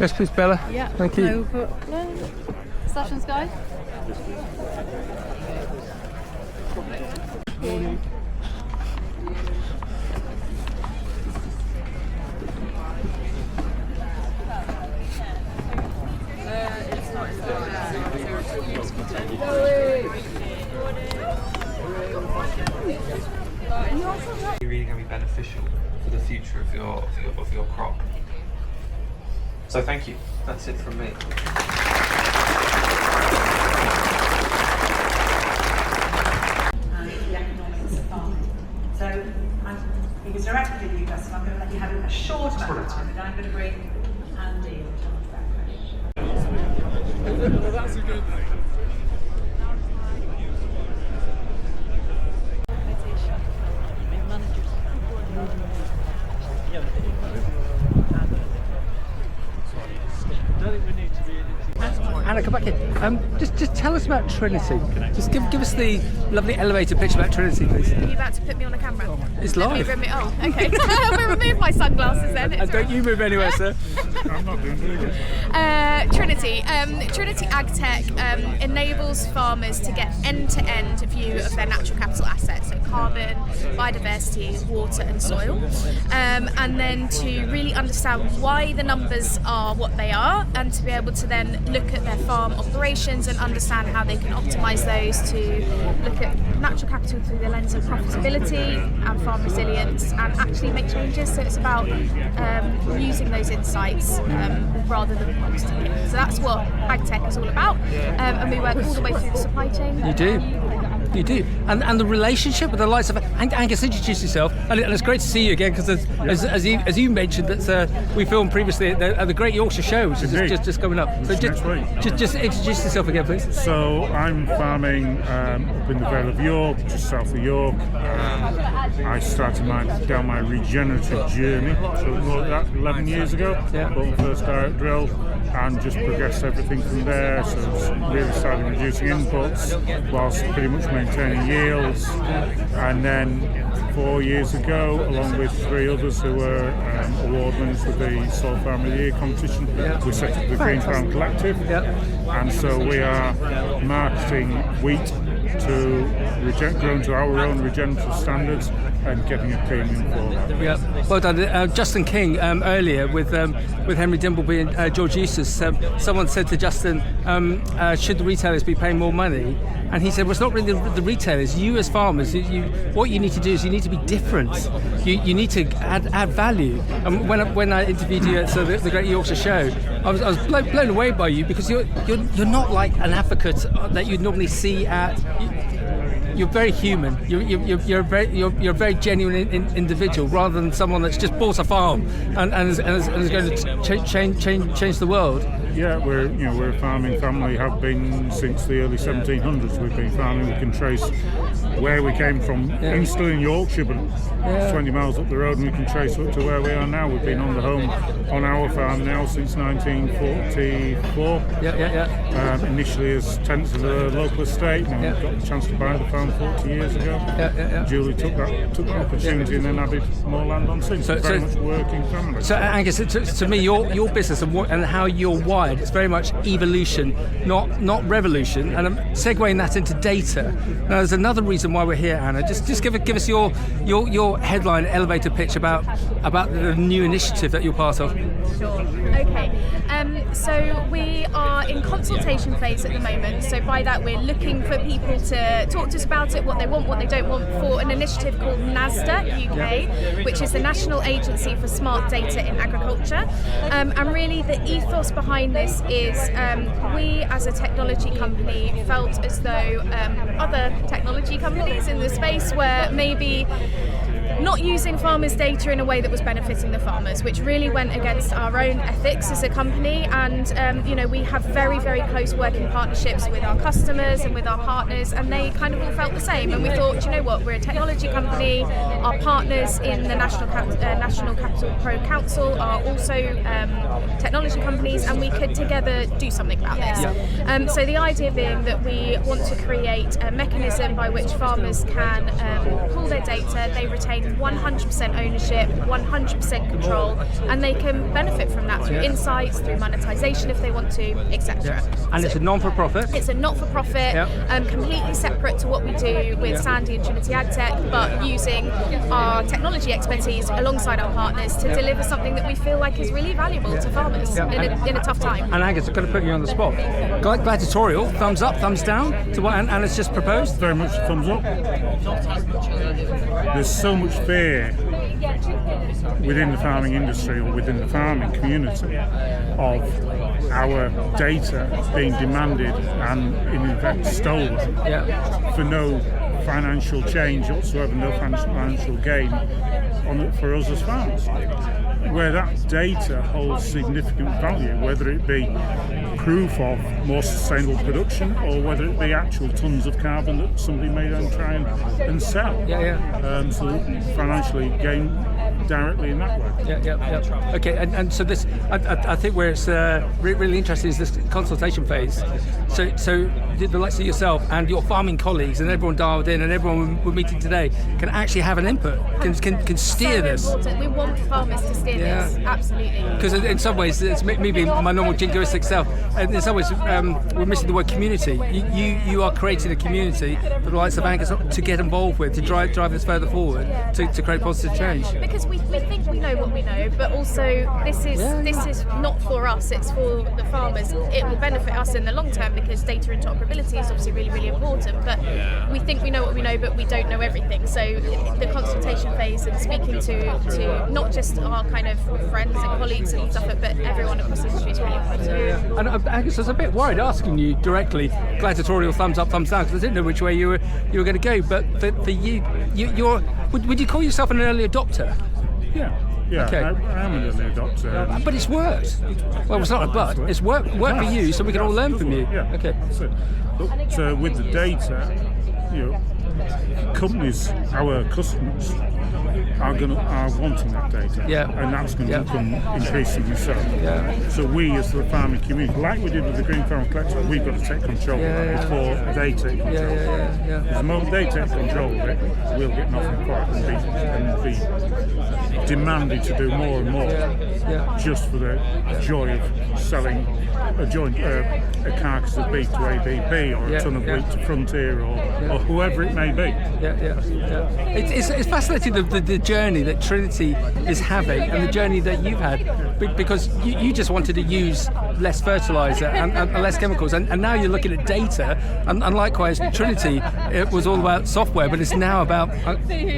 Yes, please, Bella. Yeah. Thank you. No problem. Sessions guide. Morning. Really going to be beneficial for the future of your crop. So thank you. That's it from me. The economics of farming. So it was directed at you, Gus, and I'm going to let you have a short amount of time, and then I'm going to bring Andy and talk about questions. Well, that's a good thing. Anna, come back here. Just tell us about Trinity. Just give us the lovely elevator pitch about Trinity, please. Are you about to put me on a camera? It's live. Oh, okay. We'll remove my sunglasses then. And don't you move anywhere, sir. I'm not doing it. Trinity. Trinity AgTech enables farmers to get end-to-end view of their natural capital assets, so carbon, biodiversity, water and soil, and then to really understand why the numbers are what they are, and to be able to then look at their farm operations and understand how they can optimise those to look at natural capital through the lens of profitability and farm resilience, and actually make changes. So it's about using those insights rather than box ticking. So that's what AgTech is all about, and we work all the way through the supply chain. You do. You do, and the relationship with the likes of Angus. Introduce yourself, and it's great to see you again because as you mentioned that we filmed previously at the Great Yorkshire Show, which is just coming up. So just introduce yourself again, please. So I'm farming up in the Vale of York, just south of York. I started down my regenerative journey, so more like that 11 years ago. Yeah. Bought my first direct drill and just progressed everything from there. So it's really started reducing inputs whilst pretty much maintaining yields. And then 4 years ago, along with 3 others who were award winners with the Soil Farmer of the Year competition, we set up the Green Farm Collective. And so we are marketing wheat to grown to our own regenerative standards and getting a premium for that. Yeah, well done. Justin King earlier with Henry Dimbleby and George Eustace. Someone said to Justin, should the retailers be paying more money? And he said, well, it's not really the retailers. You as farmers, what you need to do is you need to be different. You need to add value. And when I interviewed you at the Great Yorkshire Show, I was blown away by you because you're not like an advocate that you'd normally see at. You're very human. You're a very genuine individual, rather than someone that's just bought a farm and is going to change the world. Yeah, we're a farming family. Have been since the early 1700s. We've been farming. We can trace where we came from. Still in Yorkshire, but 20 miles up the road, and we can trace up to where we are now. We've been on our farm now since 1944. Initially as tenants of a local estate, and we got the chance to buy the farm 40 years ago. Julie took that opportunity and then added more land on since. So very much working family. So Angus, to me, your business and how you're wired, it's very much evolution, not revolution. And I'm segueing that into data. Now, there's another reason why we're here, Anna. Just give us your headline elevator pitch about the new initiative that you're part of. Sure. Okay. So we are in consultation phase at the moment. So by that, we're looking for people to talk to us about it, what they want, what they don't want, for an initiative called Nasda UK, which is the National Agency for Smart Data in Agriculture. And really the ethos behind this is we as a technology company felt as though other technology companies in the space were maybe not using farmers' data in a way that was benefiting the farmers, which really went against our own ethics as a company. And we have very, very close working partnerships with our customers and with our partners, and they kind of all felt the same. And we thought, you know what, we're a technology company. Our partners in the National Capital Pro Council are also technology companies, and we could together do something about this. So the idea being that we want to create a mechanism by which farmers can pull their data, they retain retain 100% ownership, 100% control, and they can benefit from that through insights, through monetization if they want to, etc. And it's a non-for-profit? It's a not-for-profit, completely separate to what we do with Sandy and Trinity AgTech, but using our technology expertise alongside our partners to deliver something that we feel like is really valuable to farmers in a tough time. And Angus, I'm going to put you on the spot. Gladiatorial, thumbs up, thumbs down to what Anna's just proposed? Very much thumbs up. There's so much fear within the farming industry or within the farming community of our data being demanded and in effect stolen for no financial change whatsoever, no financial gain for us as farmers. Where that data holds significant value, whether it be proof of more sustainable production or whether it be actual tons of carbon that somebody may then try and sell. So financially gain directly in that way. Okay, and so this, I think where it's really interesting is this consultation phase. So the likes of yourself and your farming colleagues and everyone dialed in and everyone we're meeting today can actually have an input, can steer this. Important. We want farmers to steer this, absolutely. Because in some ways, it's me being my normal jingoistic self, and in some ways we're missing the word community. You are creating a community for the likes of Angus to get involved with, to drive this further forward, to create positive change. Because we think we know what we know, but also this is not for us, it's for the farmers. It will benefit us in the long term because data interoperability is obviously really, really important, but we think we know what we know, but we don't know everything. So the consultation phase and speaking to not just our kind of friends and colleagues and stuff, but everyone across the industry is really important. And Angus, I was a bit worried asking you directly, gladiatorial, thumbs up, thumbs down, because I didn't know which way you were going to go. But for you, would you call yourself an early adopter? Yeah. Okay. I am an early adopter. But it's worked. Well, it's not a but. It's worked for you, so we can all learn from you. Yeah. Okay. But with the data, companies, our customers, are wanting that data, and that's going to become increasingly so. So we, as the farming community, like we did with the Green Farm Collective, we've got to take control of it before they take control of it. Because the moment they take control of it, we'll get nothing for it and be demanded to do more and more just for the joy of selling a carcass of beef to ABB or a ton of wheat to Frontier or whoever it may be. It's fascinating the journey that Trinity is having and the journey that you've had, because you just wanted to use less fertiliser and less chemicals, and now you're looking at data, and likewise Trinity, it was all about software, but it's now about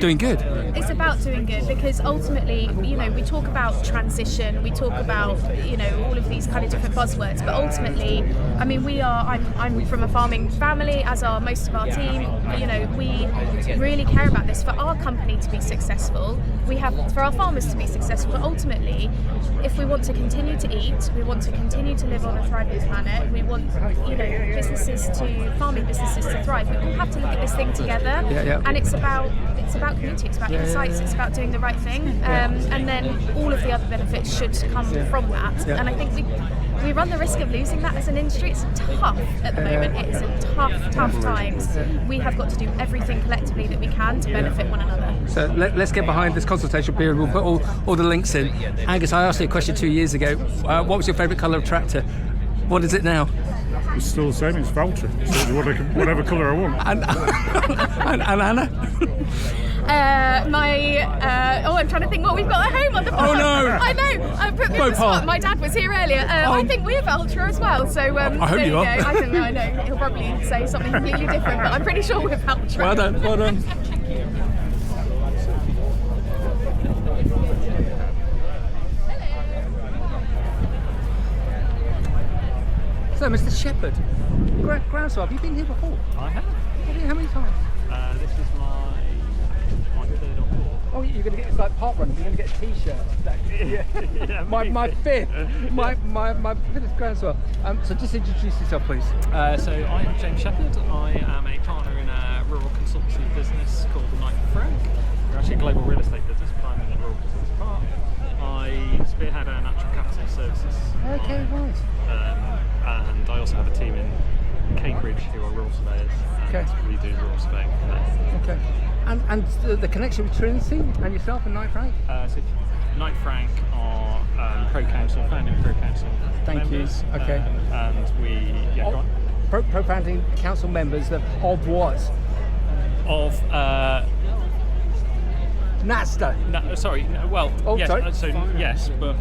doing good. It's about doing good because ultimately, we talk about transition, we talk about, all of these kind of different buzzwords, but ultimately, I mean, I'm from a farming family, as are most of our team. We really care about this. For our company to be successful, for our farmers to be successful, but ultimately, if we want to continue to eat, we want to continue to live on a thriving planet, we want, farming businesses to thrive, we all have to look at this thing together. And it's about community, it's about insights, it's about doing the right thing, and then all of the other benefits should come from that. And I think we run the risk of losing that as an industry. It's tough at the moment. It's tough times. We have got to do everything collectively that we can to benefit one another. So let's get behind this consultation period. We'll put all the links in. Angus, I asked you a question 2 years ago. What was your favourite colour of tractor? What is it now? It's still the same. It's Valtra. So whatever colour I want. And Anna? I'm trying to think what we've got at home on the farm. Oh no! I know. I put me on the spot. My dad was here earlier. I think we're Valtra as well. So I hope you are. I don't know. I know he'll probably say something completely different, but I'm pretty sure we're Valtra. Well done. So, Mr. Shepard, Groundswell, have you been here before? I have. How many times? This is my third or fourth. Oh, you're going to get, it's like Parton, you're going to get a t-shirt. My fifth. My fifth is Groundswell. So just introduce yourself, please. So I'm James Shepard. I am a partner in a rural consultancy business called Knight Frank. We're actually a global real estate business, but I'm in the rural consultancy part. I spearhead our natural capital services. Okay, right. And I also have a team in Cambridge who are rural surveyors, and we do rural surveying for them. Okay. And the connection with Trinity and yourself and Knight Frank? So Knight Frank are pro-council, founding pro-council members. Thank you. Okay. And we, go on. Pro-founding council members of what? Of Nasda. no, sorry. No, well, Oh, yes. sorry. Yes, but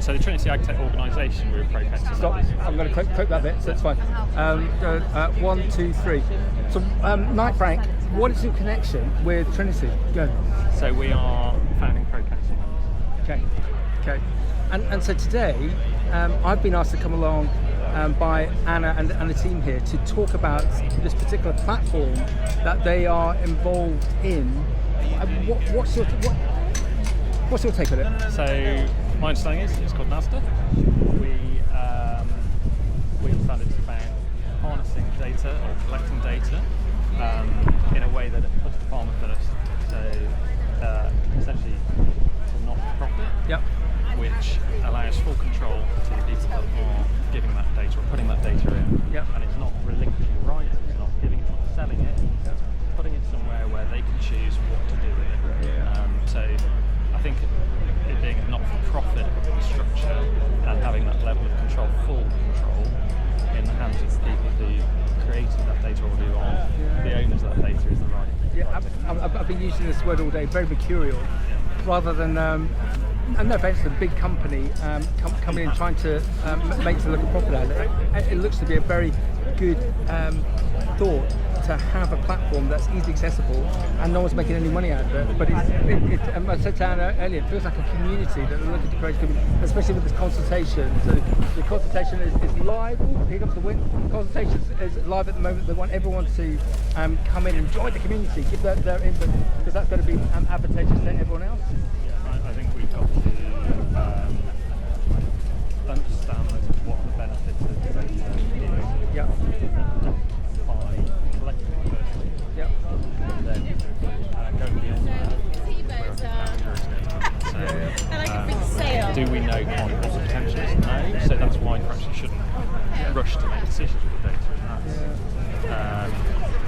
so the Trinity AgTech organisation, we're pro-council. Stop. members. I'm going to quote that bit, so that's fine. 1, 2, 3. So, Knight Frank, what is your connection with Trinity? Go. So we are founding pro-council members. Okay. And so today, I've been asked to come along by Anna and the team here to talk about this particular platform that they are involved in. What's your take on it? So my understanding is it's called Nasda. We understand it's about harnessing data or collecting data in a way that it puts the farmer first. So essentially, it's a not-for-profit, which allows full control to the people that are giving that data or putting that data in. And it's not relinquishing rights. It's not giving it, not selling it. It's putting it somewhere where they can choose what to do with it. So I think it being a not-for-profit structure and having that level of control, full control, in the hands of the people who created that data or who are the owners of that data is the right. I've been using this word all day, very mercurial, rather than, and no offense to the big company coming in trying to make it look a profit out of it. It looks to be a very good thought to have a platform that's easily accessible and no one's making any money out of it. But I said to Anna earlier, it feels like a community that we're looking to create, especially with this consultation. So the consultation is live. Ooh, here comes the wind. Consultation is live at the moment. They want everyone to come in and join the community, give their input, because that's going to be advantageous to everyone else. I think we've got to understand what the benefits of data is. By collecting it firstly. And then go beyond that. Do we know quite what the potential is? No. So that's why perhaps you shouldn't rush to make decisions with the data. And that's,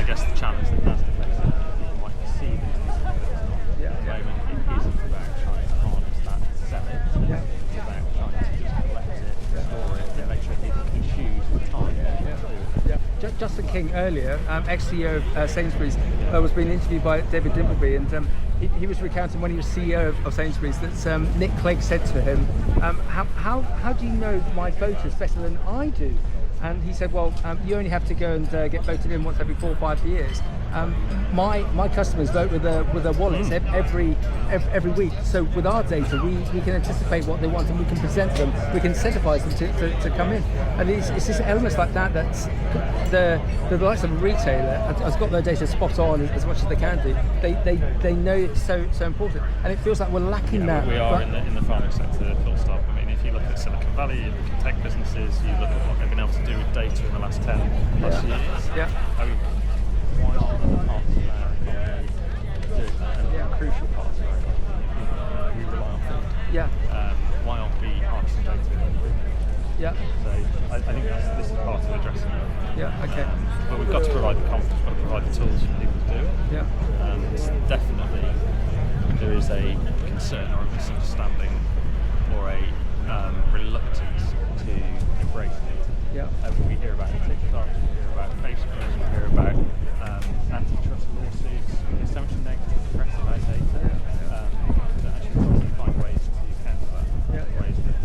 I guess, the challenge that Nasda faces. People might perceive it as at the moment. It isn't about trying to harness that and sell it. It's about trying to just collect it, store it, and make sure people can choose the time. Justin King earlier, ex-CEO of Sainsbury's, was being interviewed by David Dimbleby, and he was recounting when he was CEO of Sainsbury's that Nick Clegg said to him, how do you know my voters better than I do? And he said, well, you only have to go and get voted in once every 4 or 5 years. My customers vote with their wallets every week. So with our data, we can anticipate what they want and we can present them. We can incentivize them to come in. And it's just elements like that that's the likes of a retailer has got their data spot on as much as they can do. They know it's so important, and it feels like we're lacking that. We are in the farming sector, full stop. I mean, if you look at Silicon Valley, you look at tech businesses, you look at what they've been able to do with data in the last 10 plus years. I mean, why aren't other parts of our economy doing that? And crucial parts of our economy, we rely on food. Why aren't we harnessing data? So I think this is part of addressing it. But we've got to provide the confidence, we've got to provide the tools for people to do it. And definitely there is a concern or a misunderstanding or a reluctance to embrace data. We hear about TikTok, we hear about Facebook, we hear about antitrust lawsuits. There's so much negative press about data that actually we need to find ways to counter that. Ways that,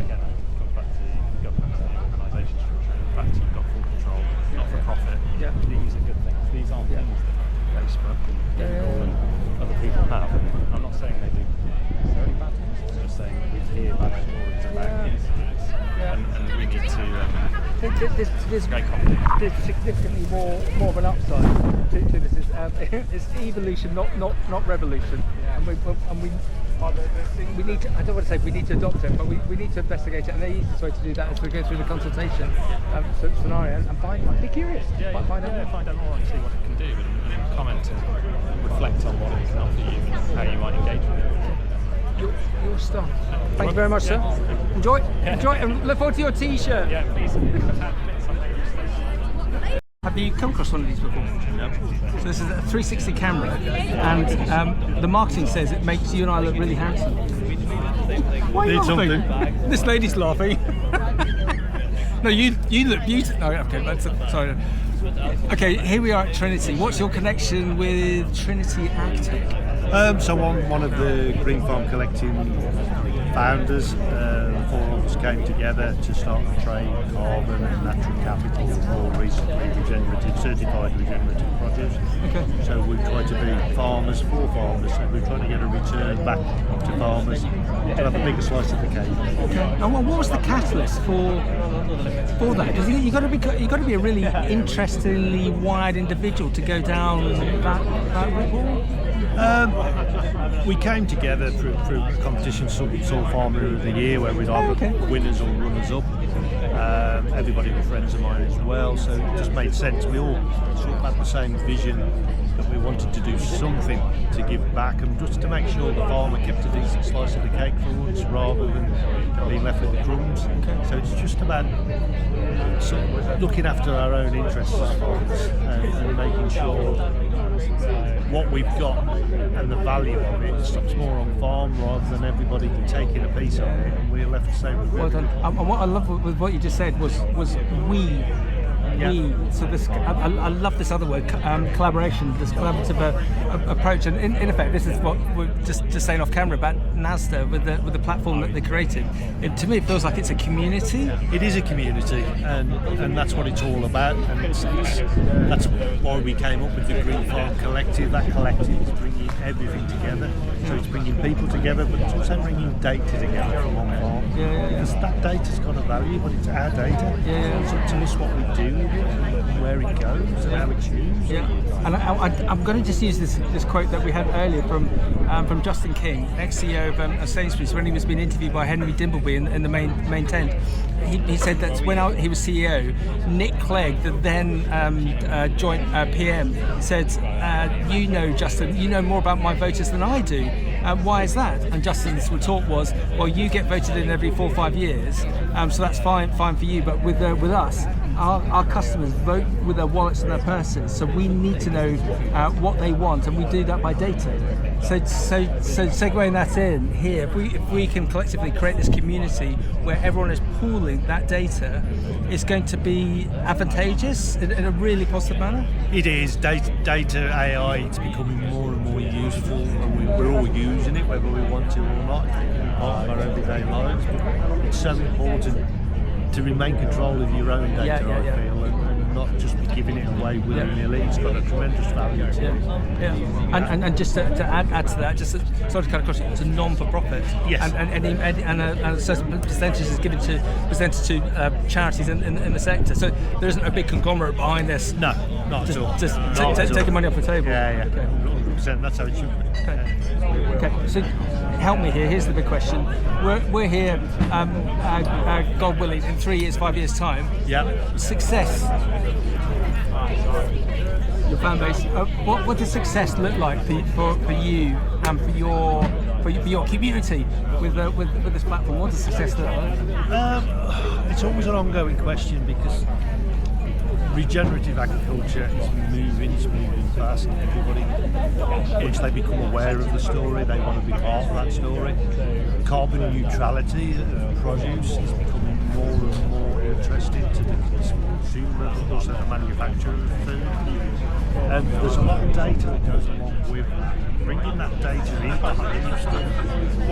again, it comes back to government and the organisation structure and the fact you've got full control, not for profit. These are good things. These aren't things that Facebook and Google and other people have. And I'm not saying they do necessarily bad things. I'm just saying we hear bad stories about incidents, and we need to there's significantly more of an upside to this. It's evolution, not revolution. And we need to, I don't want to say we need to adopt it, but we need to investigate it, and the easiest way to do that is to go through the consultation scenario and be curious. Find out more and see what it can do, and comment and reflect on what it can offer you and how you might engage with it. Your stuff. Thank you very much, sir. Enjoy, and look forward to your T-shirt. Please. Have you come across one of these before? No. So this is a 360 camera, and the marketing says it makes you and I look really handsome. Why are you laughing? This lady's laughing. No, you look beautiful. No, okay, sorry. Okay, here we are at Trinity. What's your connection with Trinity AgTech? So I'm one of the Green Farm Collecting founders. Four of us came together to start the trade carbon and natural capital, more recently certified regenerative produce. Okay. So we've tried to be farmers for farmers, so we're trying to get a return back to farmers to have a bigger slice of the cake. Okay. And what was the catalyst for that? Because you've got to be a really interestingly wired individual to go down that route. We came together through a competition, Soil Farmer of the Year, where we'd either winners or runners up. Everybody were friends of mine as well, so it just made sense. We all sort of had the same vision that we wanted to do something to give back and just to make sure the farmer kept a decent slice of the cake for once rather than being left with the crumbs. So it's just about sort of looking after our own interests as farmers and making sure what we've got and the value of it stops more on farm rather than everybody taking a piece of it and we're left the same with well done. And what I love with what you just said was we. So this, I love this other word, collaboration, this collaborative approach, and in effect, this is what we're just saying off camera about Nasda with the platform that they created. To me, it feels like it's a community. It is a community, and that's what it's all about. And that's why we came up with the Green Farm Collective. That collective is bringing everything together. So it's bringing people together, but it's also bringing data together from one farm. Because that data's got a value, but it's our data. It's up to us what we do with it, and where it goes, and how it's used. And I'm going to just use this quote that we had earlier from Justin King, ex-CEO of Sainsbury's, when he was being interviewed by Henry Dimbleby in the main tent. He said that when he was CEO, Nick Clegg, the then joint PM, said, Justin, you know more about my voters than I do. Why is that? And Justin's retort was, well, you get voted in every 4 or 5 years, so that's fine for you, but with us, our customers vote with their wallets and their purses, so we need to know what they want, and we do that by data. So segueing that in here, if we can collectively create this community where everyone is pooling that data, it's going to be advantageous in a really positive manner. It is. Data AI, it's becoming more and more useful, and we're all using it whether we want to or not. It's becoming part of our everyday lives, but it's so important to remain control of your own data, I feel, and not just be giving it away willy-nilly. It's got a tremendous value to it. And just to add to that, just sort of kind of it's a non-for-profit. Yes. And a certain percentage is presented to charities in the sector. So there isn't a big conglomerate behind this. No, not at all. Just taking money off the table. Yeah. Okay. 100%. That's how it should be. Okay. So help me here. Here's the big question. We're here, God willing, in 3 years, 5 years time. Yeah. Success. Your fan base. What does success look like for you and for your community with this platform? What does success look like? It's always an ongoing question because regenerative agriculture is moving fast. Everybody, once they become aware of the story, they want to be part of that story. Carbon neutrality of produce is becoming more and more interesting to the consumer, but also the manufacturer of food. And there's a lot of data that goes along with bringing that data into the industry,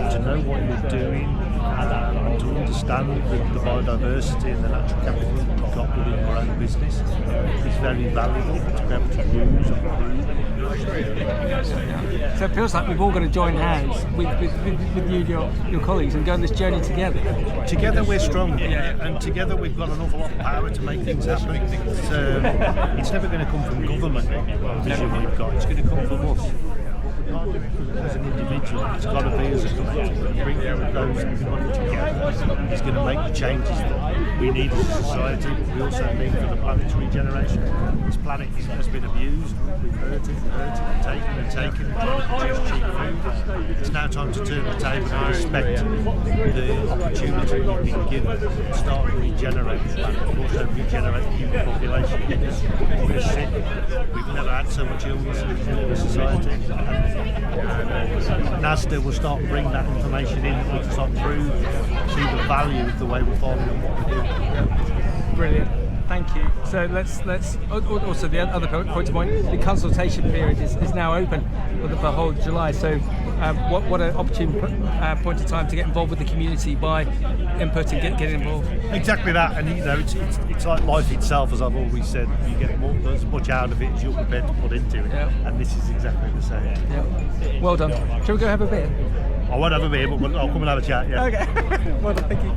to know what you're doing, and to understand the biodiversity and the natural capital that you've got within your own business is very valuable to be able to use and improve. So it feels like we've all got to join hands with you and your colleagues and go on this journey together. Together we're strong, and together we've got an awful lot of power to make things happen. It's never going to come from government, the vision we've got, it's going to come from us. As an individual, it's got to be as a collective. Bring those everybody together is going to make the changes that we need as a society, but we also need for the planetary generation. This planet has been abused. We've hurt it, and taken, and trying to produce cheap food. It's now time to turn the table and respect the opportunity we've been given and start to regenerate the planet, but also regenerate the human population. We're sick. We've never had so much illness in the society. And Nasda will start to bring that information in that we can start to prove, see the value of the way we're farming and what we're doing. Brilliant. Thank you. So let's also the other point, the consultation period is now open for the whole July. So what an opportune point of time to get involved with the community by inputting, getting involved. Exactly that, and it's like life itself, as I've always said. You get as much out of it as you're prepared to put into it, and this is exactly the same. Yeah. Well done. Shall we go have a beer? I won't have a beer, but I'll come and have a chat. Yeah. Okay. Well done. Thank you.